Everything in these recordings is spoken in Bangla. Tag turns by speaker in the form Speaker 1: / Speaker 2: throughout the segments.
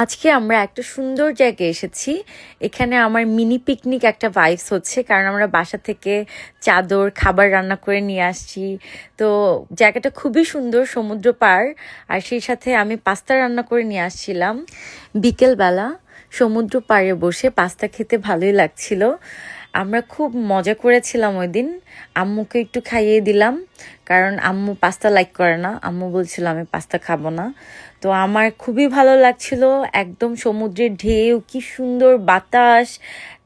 Speaker 1: আজকে আমরা একটা সুন্দর জায়গায় এসেছি। এখানে আমার মিনি পিকনিক একটা ভাইবস হচ্ছে, কারণ আমরা বাসা থেকে চাদর খাবার রান্না করে নিয়ে আসছি। তো জায়গাটা খুবই সুন্দর, সমুদ্র পার, আর সেই সাথে আমি পাস্তা রান্না করে নিয়ে আসছিলাম। বিকেলবেলা সমুদ্র পাড়ে বসে পাস্তা খেতে ভালোই লাগছিল। আমরা খুব মজা করেছিলাম ওই দিন। আম্মুকে একটু খাইয়ে দিলাম, কারণ আম্মু পাস্তা লাইক করে না। আম্মু বলছিল আমি পাস্তা খাবো না। তো আমার খুবই ভালো লাগছিল, একদম সমুদ্রের ঢেউ, কি সুন্দর বাতাস,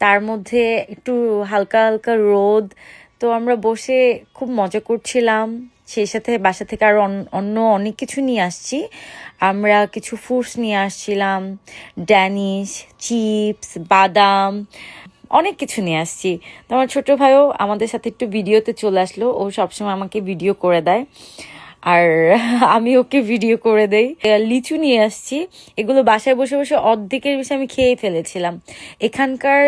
Speaker 1: তার মধ্যে একটু হালকা হালকা রোদ। তো আমরা বসে খুব মজা করছিলাম। সেই সাথে বাসা থেকে আরও অন্য অনেক কিছু নিয়ে আসছি। আমরা কিছু ফ্রুটস নিয়ে আসছিলাম, ড্যানিশ, চিপস, বাদাম, অনেক কিছু নিয়ে আসছি। তো আমার ছোটো ভাইও আমাদের সাথে একটু ভিডিওতে চলে আসলো। ও সবসময় আমাকে ভিডিও করে দেয়, আর আমি ওকে ভিডিও করে দেই। লিচু নিয়ে আসছি। এগুলো বাসায় বসে বসে অর্ধেকের বেশি আমি খেয়ে ফেলেছিলাম। এখানকার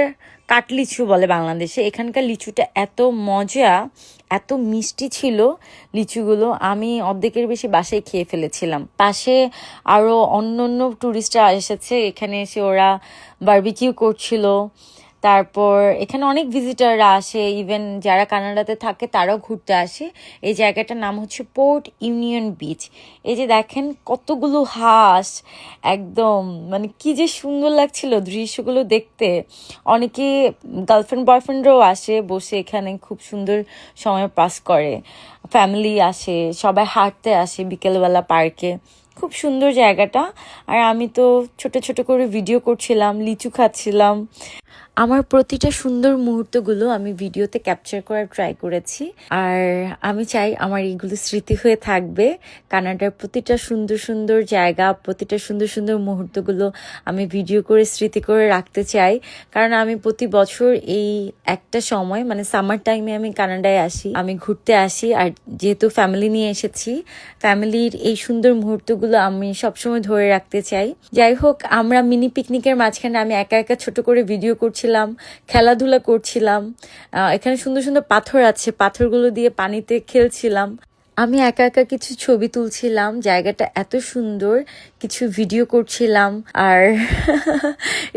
Speaker 1: কাটলিচু বলে বাংলাদেশে। এখানকার লিচুটা এত মজা, এত মিষ্টি ছিল লিচুগুলো, আমি অর্ধেকের বেশি বাসায় খেয়ে ফেলেছিলাম। পাশে আরও অন্য অন্য টুরিস্টরা এসেছে, এখানে এসে ওরা বারবিকিউ করছিল। তারপর এখানে অনেক ভিজিটাররা আসে, ইভেন যারা কানাডাতে থাকে তারাও ঘুরতে আসে। এই জায়গাটার নাম হচ্ছে পোর্ট ইউনিয়ন বিচ। এই যে দেখেন কতগুলো হাঁস, একদম মানে কি যে সুন্দর লাগছিল দৃশ্যগুলো দেখতে। অনেকে গার্লফ্রেন্ড বয়ফ্রেন্ডরাও আসে, বসে এখানে খুব সুন্দর সময় পাস করে। ফ্যামিলি আসে, সবাই হাঁটতে আসে বিকেলবেলা পার্কে। খুব সুন্দর জায়গাটা। আর আমি তো ছোট ছোট করে ভিডিও করছিলাম, লিচু খাচ্ছিলাম। আমার প্রতিটা সুন্দর মুহূর্তগুলো আমি ভিডিওতে ক্যাপচার করার ট্রাই করেছি, আর আমি চাই আমার এইগুলো স্মৃতি হয়ে থাকবে। কানাডার প্রতিটা সুন্দর সুন্দর জায়গা, প্রতিটা সুন্দর সুন্দর মুহূর্তগুলো আমি ভিডিও করে স্মৃতি করে রাখতে চাই। কারণ আমি প্রতি বছর এই একটা সময় মানে সামার টাইমে আমি কানাডায় আসি, আমি ঘুরতে আসি। আর যেহেতু ফ্যামিলি নিয়ে এসেছি, ফ্যামিলির এই সুন্দর মুহূর্তগুলো আমি সবসময় ধরে রাখতে চাই। যাই হোক, আমরা মিনি পিকনিকের মাঝখানে আমি একা একা ছোট করে ভিডিও করছিলাম, খেলাধুলা করছিলাম। এখানে সুন্দর সুন্দর পাথর আছে, পাথরগুলো দিয়ে পানিতে খেলছিলাম। আমি একা একা কিছু ছবি তুলছিলাম, জায়গাটা এত সুন্দর, কিছু ভিডিও করছিলাম, আর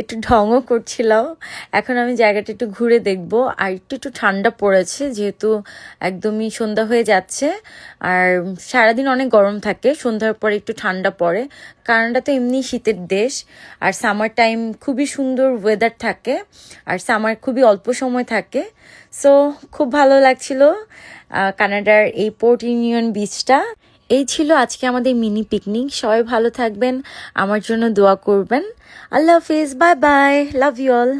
Speaker 1: একটু ঢংও করছিলাম। এখন আমি জায়গাটা একটু ঘুরে দেখব। আর একটু একটু ঠান্ডা পড়েছে, যেহেতু একদমই সন্ধ্যা হয়ে যাচ্ছে। আর সারাদিন অনেক গরম থাকে, সন্ধ্যার পরে একটু ঠান্ডা পড়ে। কানাডা তো এমনি শীতের দেশ, আর সামার টাইম খুবই সুন্দর ওয়েদার থাকে, আর সামার খুবই অল্প সময় থাকে। সো খুব ভালো লাগছিল কানাডার এই পোর্ট ইউনিয়ন বিচটা। এই ছিল আজকে আমাদের মিনি পিকনিক। সবাই ভালো থাকবেন, আমার জন্য দোয়া করবেন। আল্লাহ হাফিজ, bye bye, love you all.